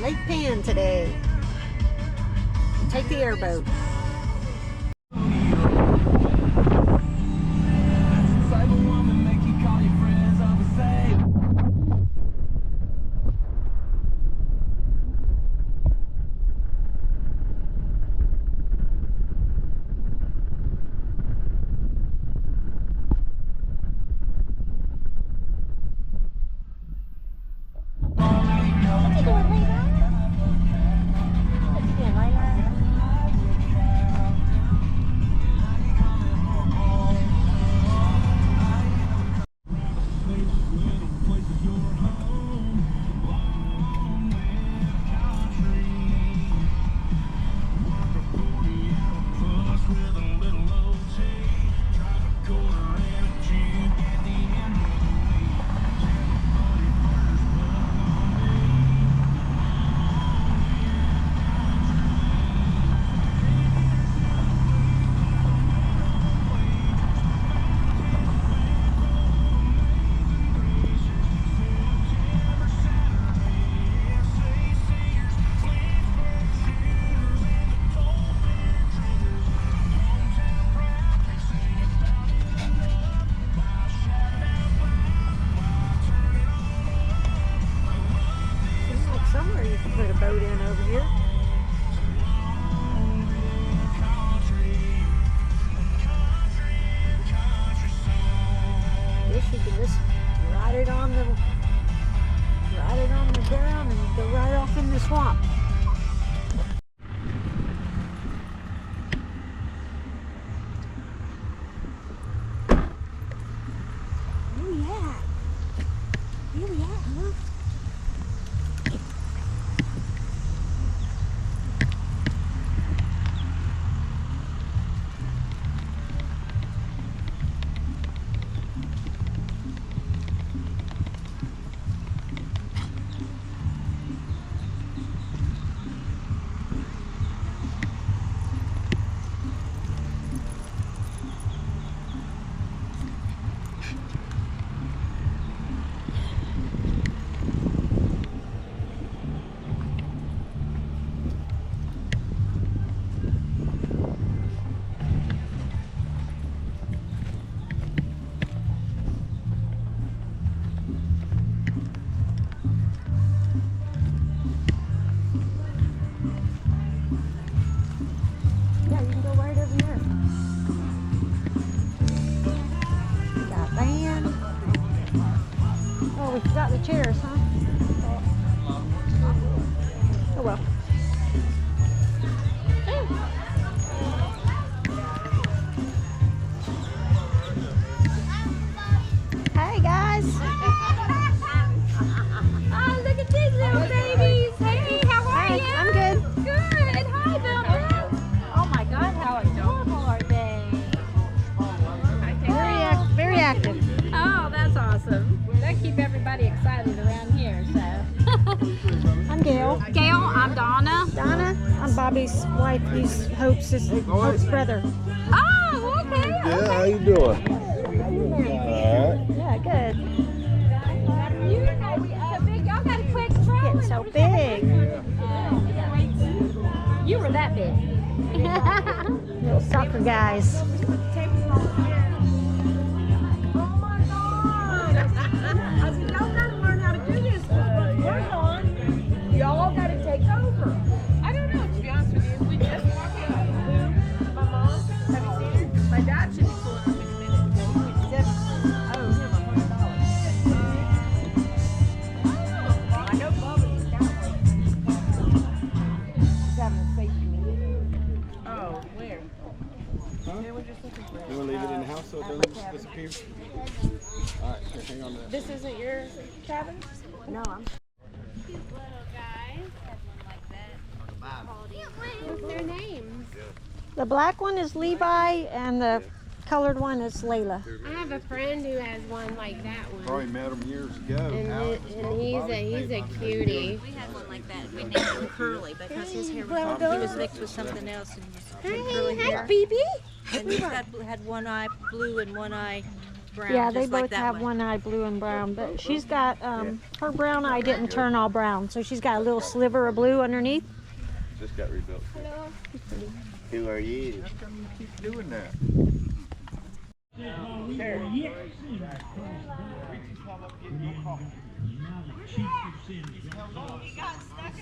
Lake Pan today. Take the airboat. Somewhere you can put a boat in over here. Guess you can just ride it on the ground and go right off in the swamp. Oh yeah. Here we are, huh? Yeah, you can go right over here. Got a van. Oh, we forgot the chairs, huh? Oh well. Hey guys. Oh, look at these little babies. Hey, how are you? I'm good. Good. Hi, Velma. Oh my God, how adorable are they? Very active. Oh, that's awesome. They keep everybody excited around here, so. I'm Gail. Gail, I'm Donna. Donna, I'm Bobby's wife. He's Hope's brother. Oh, okay. Yeah, how you doing? Alright. Yeah, good. Y'all got a quick stroll. Getting so big. You were that big. Little soccer guys. Oh my God. I said, y'all gotta learn how to do this. What's going on? Y'all gotta take over. I don't know, to be honest with you. We just walked up. My mom, have you seen her? My dad should be pulling up in a minute. Oh, him $100. I know Bubba's down there. He's having a safety meeting. Oh, where? They were just looking for it. You want to leave it in the house so it doesn't disappear? All right, here, hang on to that. This isn't your cabin? No, I'm. Cute little guys. Had one like that. What's their names? The black one is Levi, and the colored one is Layla. I have a friend who has one like that one. Probably met him years ago. And he's a cutie. We had one like that. We named him Curly because his hair was mixed with something else and just curly hair. BB. And he had one eye blue and one eye brown. Yeah, they just like both that have one. one eye blue and brown, but she's got, her brown eye didn't turn all brown, so she's got a little sliver of blue underneath. Just got rebuilt. Who are you? How come you keep doing that?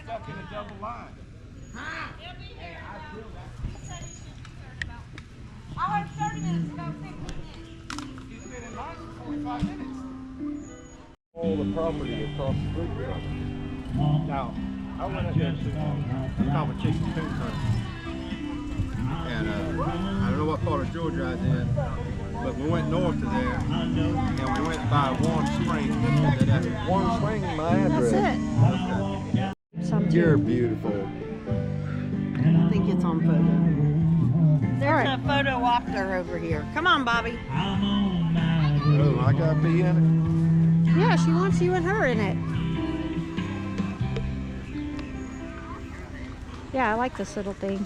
Stuck in a double line. I heard 30 minutes ago, 15 minutes. He's been in line for 45 minutes. All the property across the street from it. Now, I went up there to competition too, and I don't know what part of Georgia I was in, but we went north of there, and we went by Warm Spring. That Warm Spring is my address. That's it. Some You're beautiful. I think it's on photo. There's a photo walker over here. Come on, Bobby. Oh, I gotta be in Yeah, she wants you and her in it. Yeah, I like this little thing.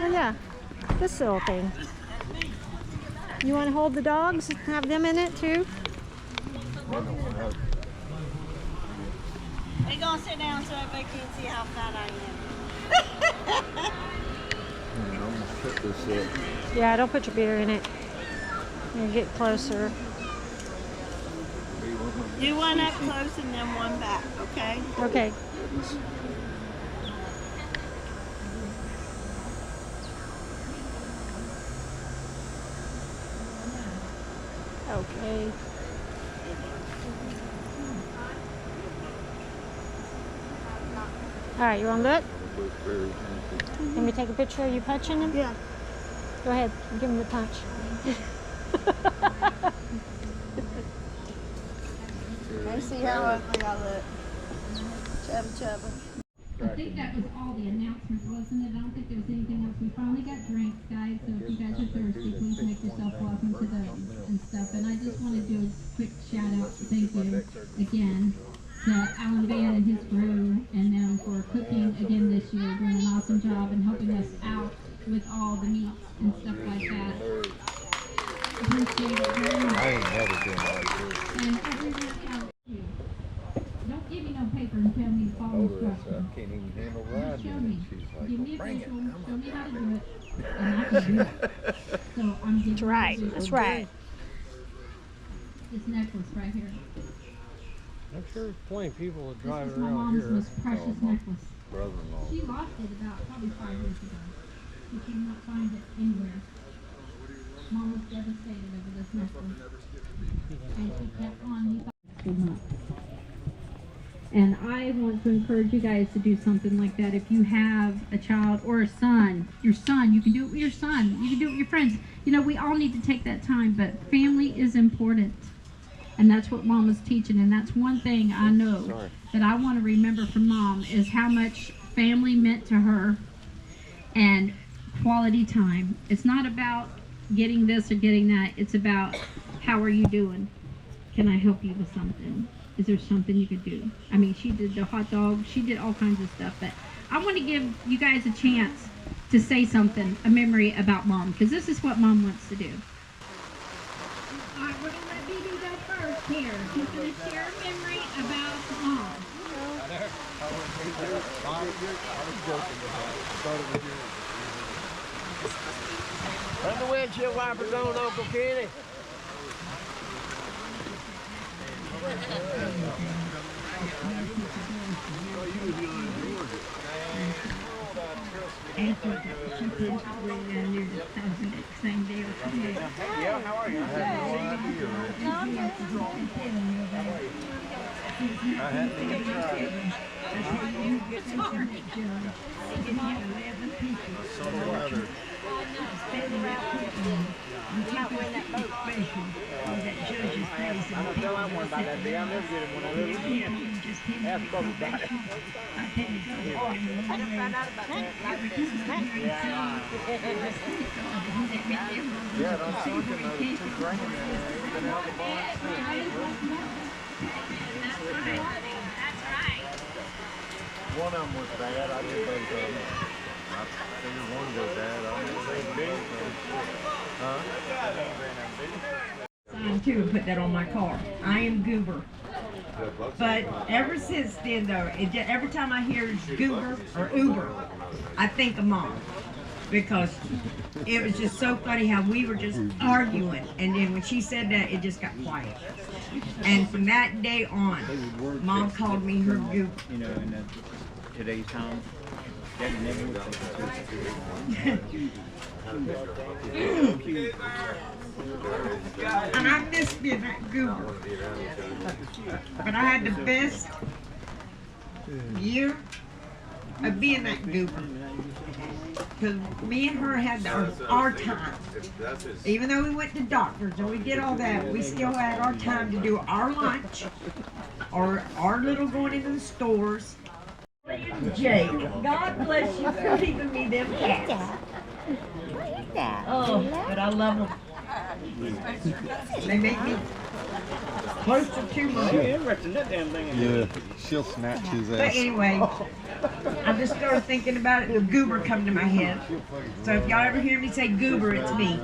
Oh yeah, this little thing. You want to hold the dogs and have them in it too? They gonna sit down so everybody can see how fat I am. I'm gonna put this up. Yeah, don't put your beer in it. You get closer. Do one up close and then one back, okay? Okay. Okay. All right, you want to look? Let me take a picture of you punching him? Yeah. Go ahead, give him the punch. I see how ugly I look. Chubba chubba. I think that was all the announcement, wasn't it? I don't think there was anything else. We finally got drinks, guys, so if you guys are thirsty, please make yourself welcome to those and stuff. And I just want to do a quick shout out, thank you again to Alan Van and his crew and them for cooking again this year, doing an awesome job and helping us out with all the meats and stuff like that. Appreciate it very much. I ain't never been like this. And everyone else, don't give me no paper and tell me to follow instructions. Can't even handle Just riding show in me. it. She's like, Give me a bring it. visual, show me how to do it, and I can do it. So I'm giving That's right, you that's right. this necklace right here. I'm sure there's plenty of people that This drive was my around mom's here. most precious necklace. Brother-in-law. She lost it about probably 5 years ago. She could not find it anywhere. Mom was devastated over this necklace. And she kept on. And I want to encourage you guys to do something like that. If you have a child or a son, your son, you can do it with your son. You can do it with your friends. You know, we all need to take that time, but family is important. And that's what Mom was teaching. And that's one thing I know that I want to remember from Mom is how much family meant to her and quality time. It's not about getting this or getting that. It's about how are you doing? Can I help you with something? Is there something you could do? I mean, she did the hot dog. She did all kinds of stuff. But I want to give you guys a chance to say something, a memory about Mom, because this is what Mom wants to do. All right, we're going to let BB go first here. She's going to share a memory about Mom. Turn the windshield wipers on, Uncle Kenny. Yeah, how are you? I had no idea. I hadn't even tried. So the weather. I don't tell that one about that day. I'll never get him when I live with you. Ask Bubba about it. I just found out about that. Yeah, I'm thinking of the 2 grand in there. Ain't been out of the box since. One of them was bad. I did both of them. I figured one was bad. I didn't say big. Huh? one too and put that on my car. I am Goober. But ever since then, though, every time I hear Goober or Uber, I think of Mom. Because it was just so funny how we were just arguing. And then when she said that, it just got quiet. And from that day on, Mom called me her Goober. You know, in today's time, Daddy never would And I miss being that Goober. But I had the best year of being that Goober. Because me and her had our time. Even though we went to doctors and we did all that, we still had our time to do our lunch or our little going into the stores. Jake, God bless you for keeping me them cats. Oh, but I love them. They make me closer to my. She interested in that damn thing. Yeah, she'll snatch his But ass. anyway, I just started thinking about it and the Goober come to my head. So if y'all ever hear me say Goober, it's me.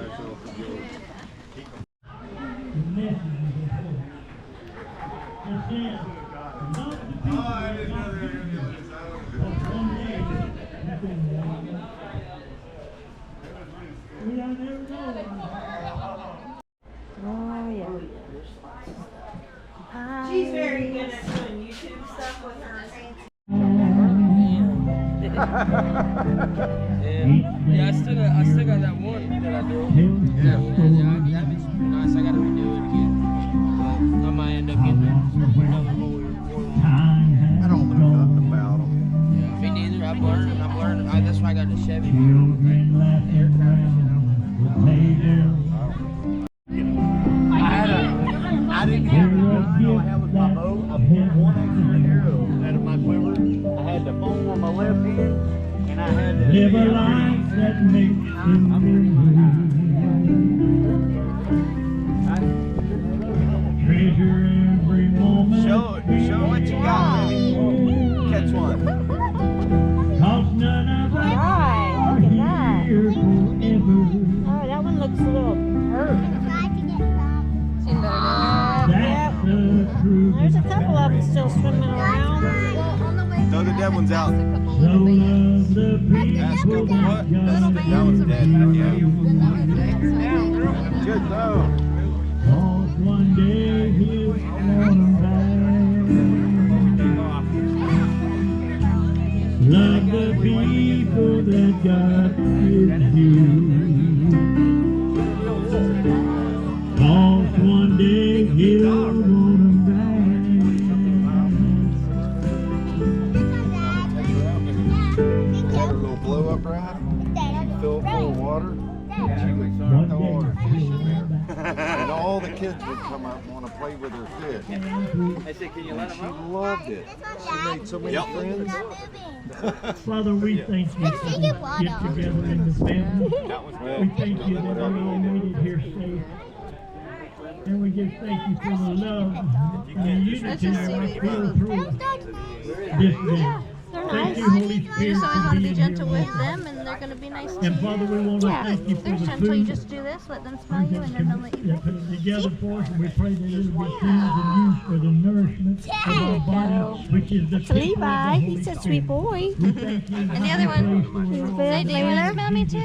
Oh, yeah. She's very good at doing YouTube stuff with her. Yeah, I still got that one that I do. Yeah, that makes pretty nice. I gotta redo it again. But I might end up getting another whole. I don't know nothing about them. Yeah, me neither. I'm learning. That's why I got the Chevy. Air I didn't have it. I had with my bow. I pulled one extra arrow out of my quiver. I had the phone on my left hand, and I had the. Live a life that makes you treasure every moment. Show what you got, baby. Catch one. Cause none of us Right, look at that. here forever. Oh, that one looks a little hurt. That's the truth. There's a couple of them still swimming around. No, the dead one's out. So love the That's people good. What? that That one's dead. Yeah. Good though. cause one day he'll come back. Love the people that God gives you. Cause one day he'll want 'em back. Got her little blow up ride. Fill it full of water. One The day water fish in he'll there. want 'em back. And all the kids would come up and want to play with her fish. I said, can you let And them she out? loved it. She made so many friends. Father, we thank you for the get together in the family. We thank you that we all made it here safe. And we just thank you for the love and the unity that we feel through this day. They're Thank nice. you, Holy You Spirit, just always for want to be being gentle here. with them, and they're going to be nice to And you. Father, we want to Yeah, thank you for they're the gentle. You food just do this, let them smell you, and then they'll let you that put it together for us, and we pray that it will be cleansed and used for the nourishment of our body, which is the temple of the Levi, Holy he's a Spirit. sweet boy. We thank you And the other one, Say, do you want to smell me too?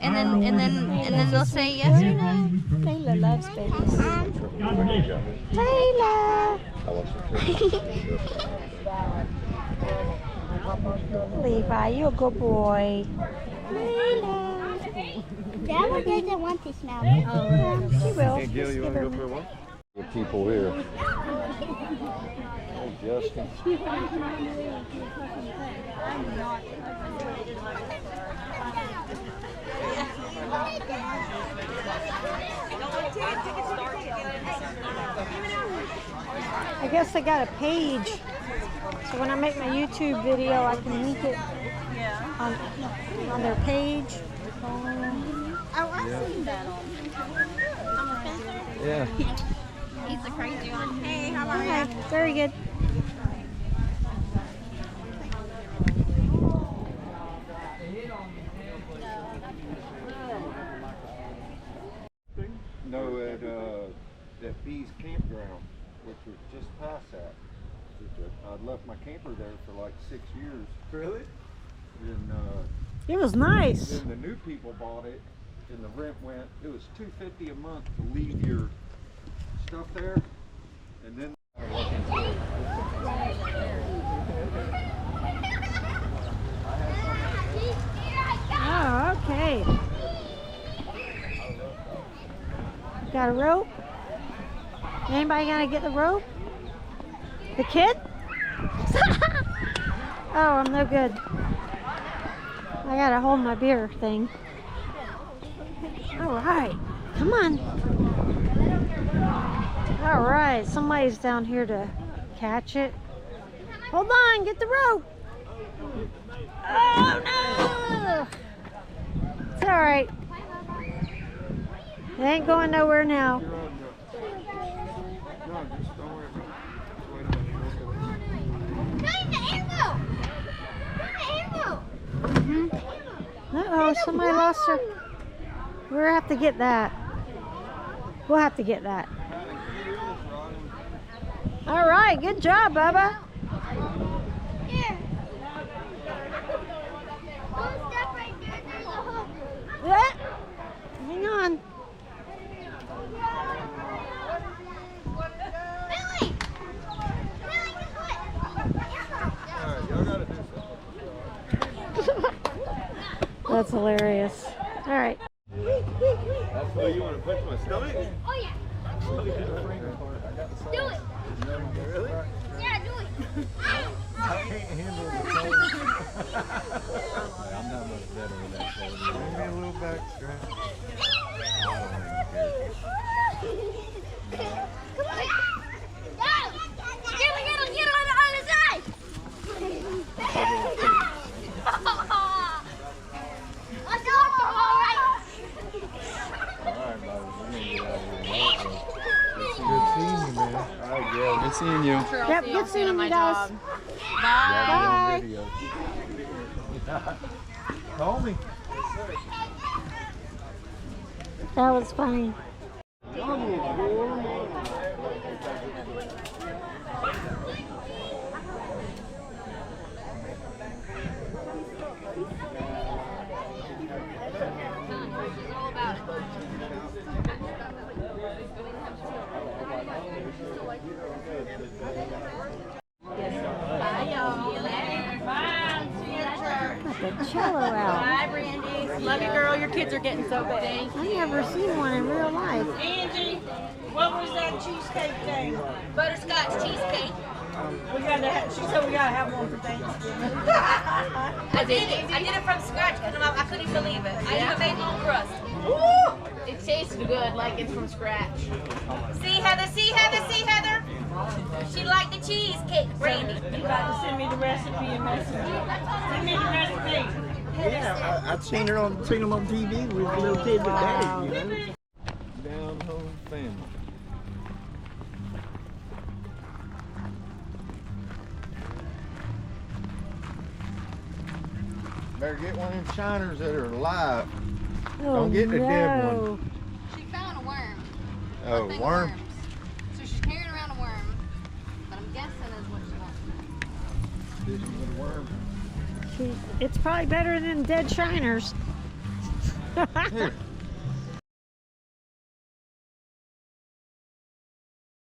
And then they'll say yes or no. Layla loves babies. God bless you. Layla! Levi, you're a good boy. Layla. That one doesn't want to smell it. She will. Hey, Jill, you want to go for a walk? Good people here. Oh, Justin. I guess I got a page. So when I make my YouTube video, I can link it on their page. I've seen that. Yeah. He's the crazy one. Hey, how are you? Okay, very good. No, at Bee's campground, which was just past that. I'd left my camper there for like 6 years. Really? And It was nice. then the new people bought it, and the rent went. It was $250 a month to leave your stuff there, and then. Oh, okay. Got a rope? Anybody gonna get the rope? The kid? Oh, I'm no good. I gotta hold my beer thing. All right, come on. All right, somebody's down here to catch it. Hold on, get the rope. Oh no! It's all right. It ain't going nowhere now. Uh-oh, somebody lost her. We'll have to get that. We'll have to get that. All right, good job, Bubba. Here. Don't step right there. There's a hook. Yeah. Hang on. Billy! Billy, this way. Alright, y'all gotta do something. That's hilarious. All right. That's why you want to punch my stomach? Oh, yeah. Do it. Really? Yeah, do it. I can't handle the cold. I'm not much better with that cold. Give me a little back strap. Come on. Go. Get on the other side. Let's go. All right. Alright, buddy. We're gonna get out of here. Good seeing you, man. Alright, yeah. Good seeing you. Yep, good seeing you guys. Bye. Call me. That was funny. Got the cello out. Bye, Brandy. Love you, girl. Your kids are getting so big. I never seen one in real life. Angie, what was that cheesecake thing? Butterscotch cheesecake. We gotta have, she said we gotta have one for Thanksgiving. I did it from scratch because I couldn't believe it. I even made my own crust. It tasted good, like it's from scratch. See Heather, see Heather, see Heather. She liked the cheesecake, Brandy. You got to send me the recipe and messenger. Send me the recipe. Yeah, I've seen them on TV with little kids at daddy, you know. Down home family. Better get one of them shiners that are alive. Oh, Don't get the dead one. no. She found a worm. Oh, Nothing worm? worms. So she's carrying around a worm. But I'm guessing is what she wants. Fishing with a worm. It's probably better than dead shiners. Here,